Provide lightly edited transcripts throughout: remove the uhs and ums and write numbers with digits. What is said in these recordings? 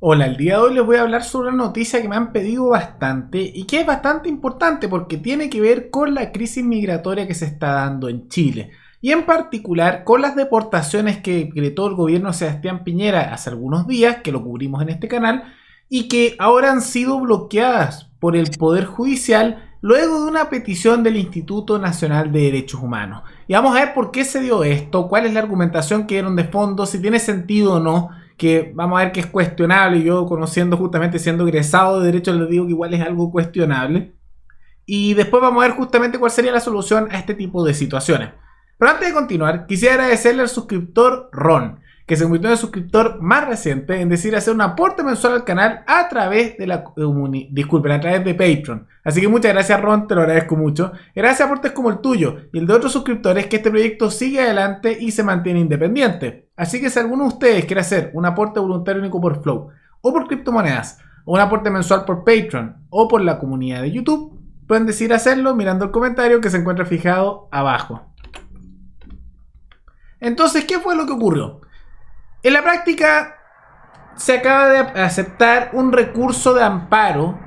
Hola, el día de hoy les voy a hablar sobre una noticia que me han pedido bastante y que es bastante importante porque tiene que ver con la crisis migratoria que se está dando en Chile y en particular con las deportaciones que decretó el gobierno de Sebastián Piñera hace algunos días, que lo cubrimos en este canal, y que ahora han sido bloqueadas por el Poder Judicial luego de una petición del Instituto Nacional de Derechos Humanos. Y vamos a ver por qué se dio esto, cuál es la argumentación que dieron de fondo, si tiene sentido o no, que vamos a ver que es cuestionable. Yo, conociendo, justamente siendo egresado de Derecho, les digo que igual es algo cuestionable. Y después vamos a ver justamente cuál sería la solución a este tipo de situaciones. Pero antes de continuar, quisiera agradecerle al suscriptor Ron, que se convirtió en el suscriptor más reciente en decir hacer un aporte mensual al canal a través de a través de Patreon. Así que muchas gracias, Ron, te lo agradezco mucho. Gracias a aportes como el tuyo y el de otros suscriptores, que este proyecto sigue adelante y se mantiene independiente. Así que si alguno de ustedes quiere hacer un aporte voluntario único por Flow, o por criptomonedas, o un aporte mensual por Patreon, o por la comunidad de YouTube, pueden decidir hacerlo mirando el comentario que se encuentra fijado abajo. Entonces, ¿qué fue lo que ocurrió? En la práctica, se acaba de aceptar un recurso de amparo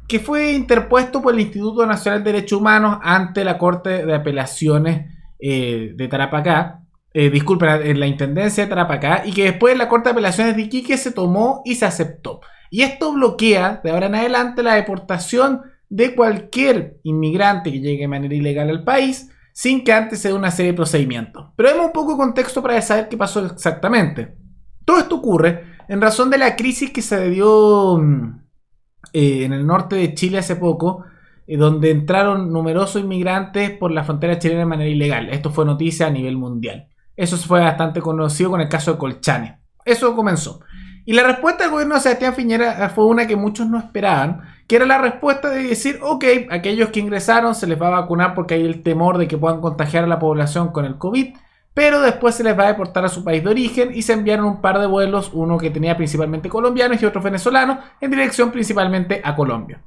que fue interpuesto por el Instituto Nacional de Derechos Humanos ante la Corte de Apelaciones de Tarapacá, en la Intendencia de Tarapacá, y que después la Corte de Apelaciones de Iquique se tomó y se aceptó. Y esto bloquea de ahora en adelante la deportación de cualquier inmigrante que llegue de manera ilegal al país, sin que antes se dé una serie de procedimientos. Pero demos un poco de contexto para saber qué pasó exactamente. Todo esto ocurre en razón de la crisis que se dio en el norte de Chile hace poco, donde entraron numerosos inmigrantes por la frontera chilena de manera ilegal. Esto fue noticia a nivel mundial. Eso fue bastante conocido con el caso de Colchane. Eso comenzó. Y la respuesta del gobierno de Sebastián Piñera fue una que muchos no esperaban, que era la respuesta de decir, ok, aquellos que ingresaron se les va a vacunar porque hay el temor de que puedan contagiar a la población con el COVID, pero después se les va a deportar a su país de origen, y se enviaron un par de vuelos, uno que tenía principalmente colombianos y otro venezolanos, en dirección principalmente a Colombia.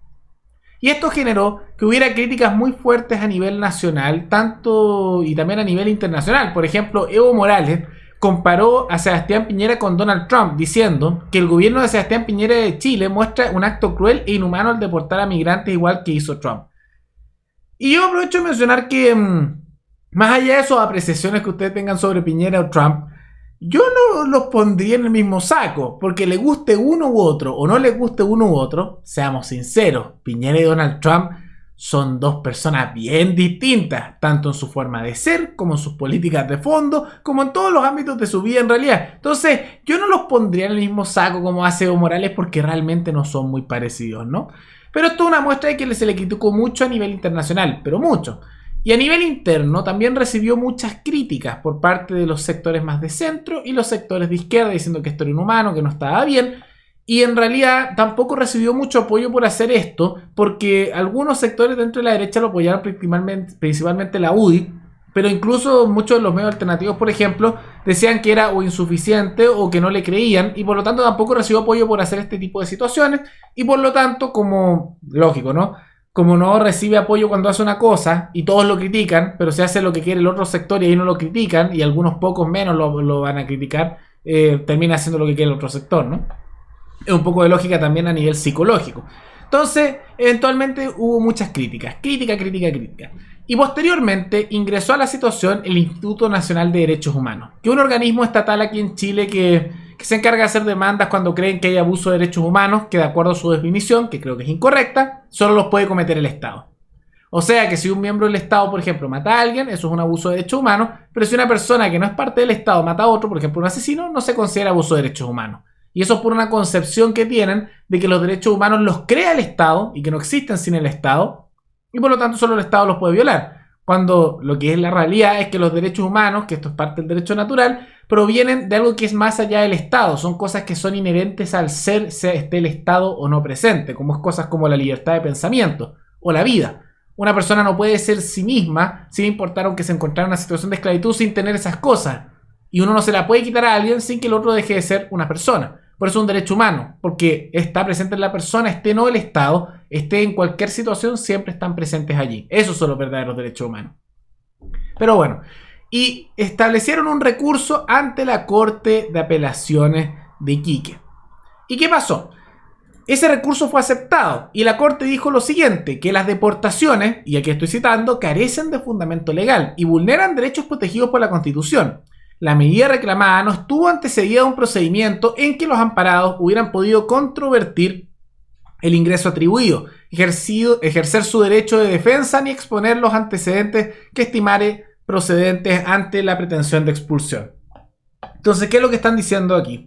Y esto generó que hubiera críticas muy fuertes a nivel nacional, tanto y también a nivel internacional. Por ejemplo, Evo Morales comparó a Sebastián Piñera con Donald Trump, diciendo que el gobierno de Sebastián Piñera de Chile muestra un acto cruel e inhumano al deportar a migrantes, igual que hizo Trump. Y yo aprovecho de mencionar que, más allá de esas apreciaciones que ustedes tengan sobre Piñera o Trump, yo no los pondría en el mismo saco, porque le guste uno u otro o no le guste uno u otro. Seamos sinceros, Piñera y Donald Trump son dos personas bien distintas, tanto en su forma de ser, como en sus políticas de fondo, como en todos los ámbitos de su vida en realidad. Entonces, yo no los pondría en el mismo saco como hace Evo Morales, porque realmente no son muy parecidos, ¿no? Pero esto es una muestra de que se le criticó mucho a nivel internacional, pero mucho. Y a nivel interno también recibió muchas críticas por parte de los sectores más de centro y los sectores de izquierda, diciendo que esto era inhumano, que no estaba bien. Y en realidad tampoco recibió mucho apoyo por hacer esto, porque algunos sectores dentro de la derecha lo apoyaron, principalmente la UDI, pero incluso muchos de los medios alternativos, por ejemplo, decían que era o insuficiente o que no le creían, y por lo tanto tampoco recibió apoyo por hacer este tipo de situaciones. Y por lo tanto, como lógico, ¿no? Como no recibe apoyo cuando hace una cosa y todos lo critican, pero se hace lo que quiere el otro sector y ahí no lo critican, y algunos pocos menos lo van a criticar, termina haciendo lo que quiere el otro sector, ¿no? Es un poco de lógica también a nivel psicológico. Entonces, eventualmente hubo muchas críticas. Crítica. Y posteriormente ingresó a la situación el Instituto Nacional de Derechos Humanos, que es un organismo estatal aquí en Chile que se encarga de hacer demandas cuando creen que hay abuso de derechos humanos, que de acuerdo a su definición, que creo que es incorrecta, solo los puede cometer el Estado. O sea que si un miembro del Estado, por ejemplo, mata a alguien, eso es un abuso de derechos humanos, pero si una persona que no es parte del Estado mata a otro, por ejemplo un asesino, no se considera abuso de derechos humanos. Y eso es por una concepción que tienen de que los derechos humanos los crea el Estado y que no existen sin el Estado, y por lo tanto solo el Estado los puede violar. Cuando lo que es la realidad es que los derechos humanos, que esto es parte del derecho natural, provienen de algo que es más allá del Estado. Son cosas que son inherentes al ser, sea esté el Estado o no presente, como es cosas como la libertad de pensamiento o la vida. Una persona no puede ser sí misma sin importar aunque se encontrara en una situación de esclavitud sin tener esas cosas. Y uno no se la puede quitar a alguien sin que el otro deje de ser una persona. Por eso es un derecho humano, porque está presente en la persona, esté no el Estado, esté en cualquier situación, siempre están presentes allí. Esos son los verdaderos derechos humanos. Pero bueno, y establecieron un recurso ante la Corte de Apelaciones de Iquique. ¿Y qué pasó? Ese recurso fue aceptado y la Corte dijo lo siguiente, que las deportaciones, y aquí estoy citando, carecen de fundamento legal y vulneran derechos protegidos por la Constitución. La medida reclamada no estuvo antecedida de un procedimiento en que los amparados hubieran podido controvertir el ingreso atribuido, ejercer su derecho de defensa ni exponer los antecedentes que estimare procedentes ante la pretensión de expulsión. Entonces, ¿qué es lo que están diciendo aquí?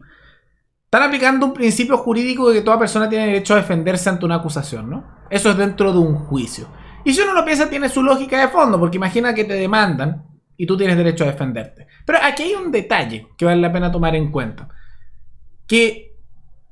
Están aplicando un principio jurídico de que toda persona tiene derecho a defenderse ante una acusación, ¿no? Eso es dentro de un juicio. Y si uno lo piensa, tiene su lógica de fondo, porque imagina que te demandan y tú tienes derecho a defenderte. Pero aquí hay un detalle que vale la pena tomar en cuenta. Que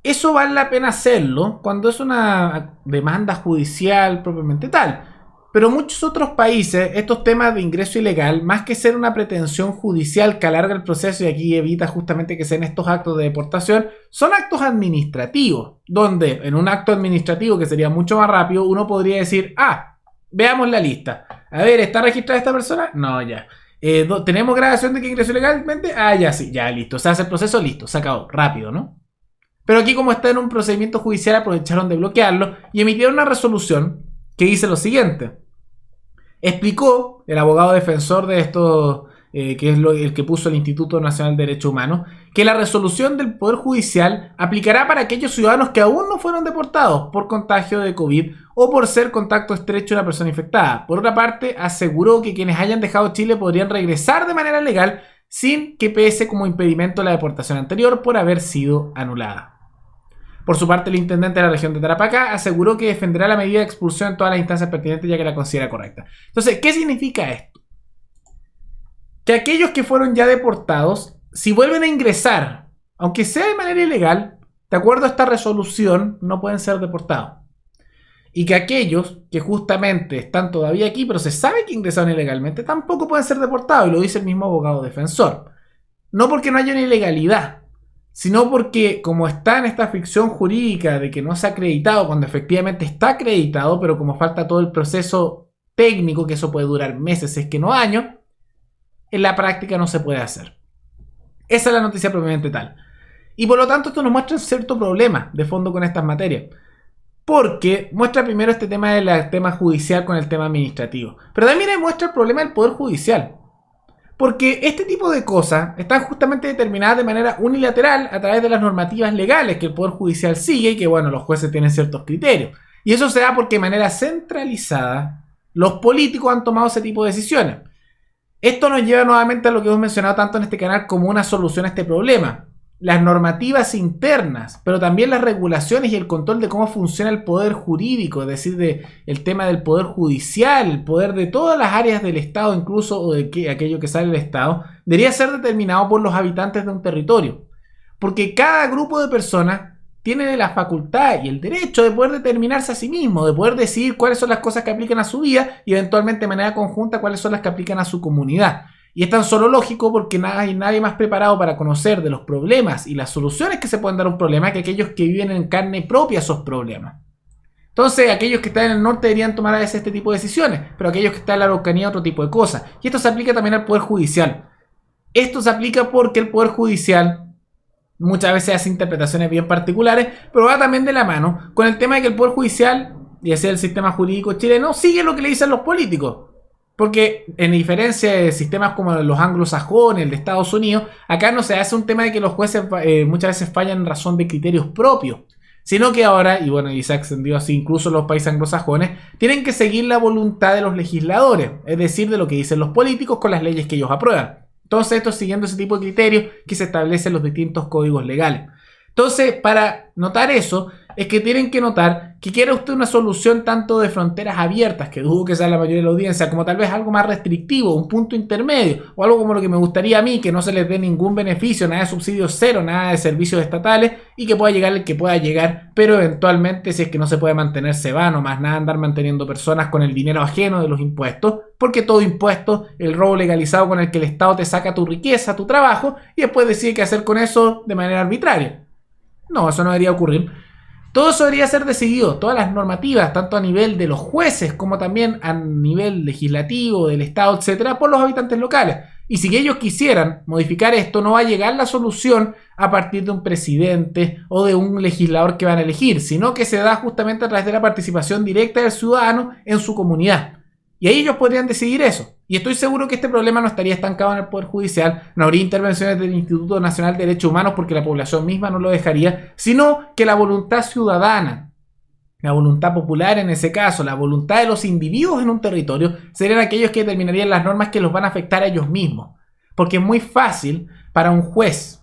eso vale la pena hacerlo cuando es una demanda judicial propiamente tal. Pero muchos otros países, estos temas de ingreso ilegal, más que ser una pretensión judicial que alarga el proceso y aquí evita justamente que sean estos actos de deportación, son actos administrativos, donde en un acto administrativo que sería mucho más rápido, uno podría decir, veamos la lista. A ver, ¿está registrada esta persona? No, ya. ¿Tenemos grabación de que ingresó ilegalmente? Ya sí, ya listo. Se hace el proceso, listo, se acabó, rápido, ¿no? Pero aquí, como está en un procedimiento judicial, aprovecharon de bloquearlo y emitieron una resolución que dice lo siguiente. Explicó el abogado defensor de esto, que es el que puso el Instituto Nacional de Derechos Humanos, que la resolución del Poder Judicial aplicará para aquellos ciudadanos que aún no fueron deportados por contagio de COVID o por ser contacto estrecho de una persona infectada. Por otra parte, aseguró que quienes hayan dejado Chile podrían regresar de manera legal sin que pese como impedimento la deportación anterior por haber sido anulada. Por su parte, el intendente de la región de Tarapacá aseguró que defenderá la medida de expulsión en todas las instancias pertinentes ya que la considera correcta. Entonces, ¿qué significa esto? Que aquellos que fueron ya deportados, si vuelven a ingresar, aunque sea de manera ilegal, de acuerdo a esta resolución, no pueden ser deportados. Y que aquellos que justamente están todavía aquí, pero se sabe que ingresaron ilegalmente, tampoco pueden ser deportados, y lo dice el mismo abogado defensor. No porque no haya una ilegalidad, sino porque como está en esta ficción jurídica de que no se ha acreditado cuando efectivamente está acreditado, pero como falta todo el proceso técnico, que eso puede durar meses, si es que no años, en la práctica no se puede hacer. Esa es la noticia propiamente tal. Y por lo tanto esto nos muestra cierto problema de fondo con estas materias. Porque muestra primero este tema del tema judicial con el tema administrativo. Pero también muestra el problema del Poder Judicial. Porque este tipo de cosas están justamente determinadas de manera unilateral a través de las normativas legales que el Poder Judicial sigue y que, bueno, los jueces tienen ciertos criterios. Y eso se da porque de manera centralizada los políticos han tomado ese tipo de decisiones. Esto nos lleva nuevamente a lo que hemos mencionado tanto en este canal como una solución a este problema. Las normativas internas, pero también las regulaciones y el control de cómo funciona el poder jurídico, es decir, el tema del poder judicial, el poder de todas las áreas del Estado, incluso o de aquello que sale del Estado, debería ser determinado por los habitantes de un territorio. Porque cada grupo de personas tiene la facultad y el derecho de poder determinarse a sí mismo, de poder decidir cuáles son las cosas que aplican a su vida y eventualmente de manera conjunta cuáles son las que aplican a su comunidad. Y es tan solo lógico porque hay nadie más preparado para conocer de los problemas y las soluciones que se pueden dar a un problema que aquellos que viven en carne propia esos problemas. Entonces, aquellos que están en el norte deberían tomar a veces este tipo de decisiones, pero aquellos que están en la Araucanía otro tipo de cosas. Y esto se aplica también al Poder Judicial. Esto se aplica porque el Poder Judicial muchas veces hace interpretaciones bien particulares, pero va también de la mano con el tema de que el Poder Judicial, y así el sistema jurídico chileno, sigue lo que le dicen los políticos. Porque en diferencia de sistemas como los anglosajones, el de Estados Unidos, acá no se hace un tema de que los jueces muchas veces fallan en razón de criterios propios, sino que ahora, y bueno, y se ha extendido así incluso en los países anglosajones, tienen que seguir la voluntad de los legisladores, es decir, de lo que dicen los políticos con las leyes que ellos aprueban. Entonces esto es siguiendo ese tipo de criterios que se establecen en los distintos códigos legales. Entonces, para notar eso, es que tienen que notar que quiere usted una solución tanto de fronteras abiertas, que dudo que sea la mayoría de la audiencia, como tal vez algo más restrictivo, un punto intermedio, o algo como lo que me gustaría a mí, que no se les dé ningún beneficio, nada de subsidios cero, nada de servicios estatales, y que pueda llegar el que pueda llegar, pero eventualmente, si es que no se puede mantener, se va, no más nada andar manteniendo personas con el dinero ajeno de los impuestos, porque todo impuesto, el robo legalizado con el que el Estado te saca tu riqueza, tu trabajo, y después decide qué hacer con eso de manera arbitraria. No, eso no debería ocurrir. Todo eso debería ser decidido, todas las normativas, tanto a nivel de los jueces como también a nivel legislativo, del Estado, etcétera, por los habitantes locales. Y si ellos quisieran modificar esto, no va a llegar la solución a partir de un presidente o de un legislador que van a elegir, sino que se da justamente a través de la participación directa del ciudadano en su comunidad. Y ahí ellos podrían decidir eso. Y estoy seguro que este problema no estaría estancado en el Poder Judicial, no habría intervenciones del Instituto Nacional de Derechos Humanos porque la población misma no lo dejaría, sino que la voluntad ciudadana, la voluntad popular en ese caso, la voluntad de los individuos en un territorio, serían aquellos que determinarían las normas que los van a afectar a ellos mismos. Porque es muy fácil para un juez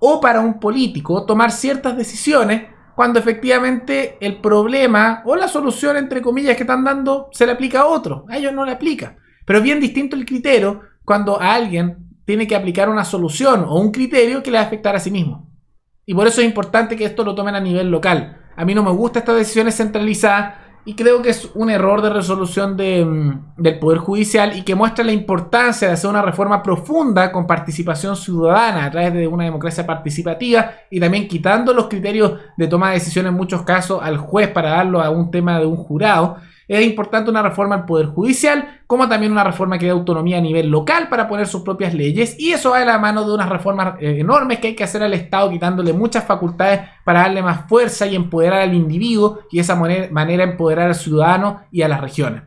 o para un político tomar ciertas decisiones cuando efectivamente el problema o la solución, entre comillas, que están dando se le aplica a otro. A ellos no le aplica. Pero es bien distinto el criterio cuando a alguien tiene que aplicar una solución o un criterio que le va a afectar a sí mismo. Y por eso es importante que esto lo tomen a nivel local. A mí no me gustan estas decisiones centralizadas y creo que es un error de resolución del Poder Judicial y que muestra la importancia de hacer una reforma profunda con participación ciudadana a través de una democracia participativa y también quitando los criterios de toma de decisiones en muchos casos al juez para darlo a un tema de un jurado. Es importante una reforma al Poder Judicial, como también una reforma que dé autonomía a nivel local para poner sus propias leyes, y eso va de la mano de unas reformas enormes que hay que hacer al Estado, quitándole muchas facultades para darle más fuerza y empoderar al individuo, y de esa manera empoderar al ciudadano y a las regiones.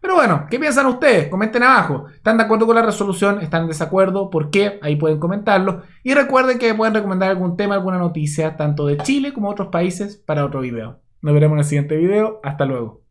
Pero bueno, ¿qué piensan ustedes? Comenten abajo. ¿Están de acuerdo con la resolución? ¿Están en desacuerdo? ¿Por qué? Ahí pueden comentarlo. Y recuerden que pueden recomendar algún tema, alguna noticia, tanto de Chile como de otros países, para otro video. Nos veremos en el siguiente video. Hasta luego.